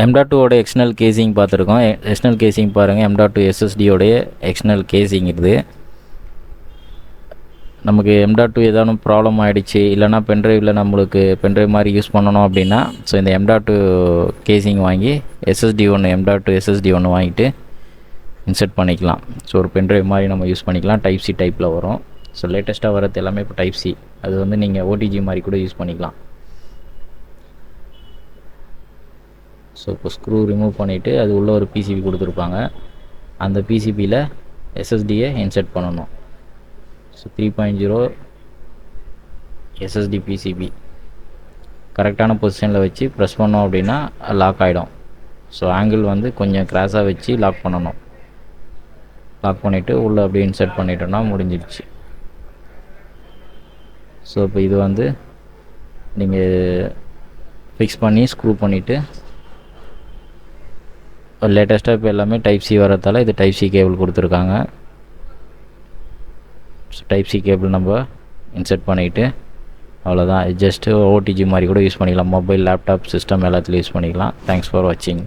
M.2 ஓட external கேசிங் பார்த்துருக்கோம். External கேசிங் பாருங்கள். M.2 SSDயோடைய எக்ஸ்டர்னல் கேசிங் இது. நமக்கு M.2 ஏதாவது ப்ராப்ளம் ஆகிடுச்சு, இல்லைனா பென்ட்ரைவில் நம்மளுக்கு பென்ட்ரைவ் மாதிரி யூஸ் பண்ணணும் அப்படின்னா, ஸோ இந்த M.2 கேசிங் வாங்கி M.2 SSD ஒன்று வாங்கிட்டு இன்செர்ட் பண்ணிக்கலாம். ஸோ ஒரு பென்ட்ரைவ் மாதிரி நம்ம யூஸ் பண்ணிக்கலாம். டைப் சி டைப்பில் வரும். ஸோ லேட்டஸ்ட்டாக வரது எல்லாமே இப்போ டைப் சி. அது வந்து நீங்கள் ஓடிஜி மாதிரி கூட யூஸ் பண்ணிக்கலாம். ஸோ இப்போ ஸ்க்ரூ ரிமூவ் பண்ணிவிட்டு அது உள்ள ஒரு பிசிபி கொடுத்துருப்பாங்க. அந்த பிசிபியில் எஸ்எஸ்டியை இன்செர்ட் பண்ணணும். ஸோ 3.0 எஸ்எஸ்டி பிசிபி கரெக்டான பொசிஷனில் வச்சு ப்ரெஸ் பண்ணோம் அப்படின்னா லாக் ஆகிடும். ஸோ ஆங்கிள் வந்து கொஞ்சம் கிராஸாக வச்சு லாக் பண்ணணும். லாக் பண்ணிவிட்டு உள்ளே அப்படியே இன்செர்ட் பண்ணிட்டோன்னா முடிஞ்சிடுச்சு. ஸோ இப்போ இது வந்து நீங்கள் ஃபிக்ஸ் பண்ணி ஸ்க்ரூ பண்ணிவிட்டு, லேட்டஸ்ட்டாக இப்போ எல்லாமே டைப் சி வரதால் இது டைப் சி கேபிள் கொடுத்துருக்காங்க. ஸோ டைப் சி கேபிள் நம்ம இன்செர்ட் பண்ணிவிட்டு அவ்வளோதான். ஜஸ்ட்டு ஓடிஜி மாதிரி கூட யூஸ் பண்ணிக்கலாம். மொபைல், லேப்டாப், சிஸ்டம் எல்லாத்துலேயும் யூஸ் பண்ணிக்கலாம். தேங்க்ஸ் ஃபார் வாட்சிங்.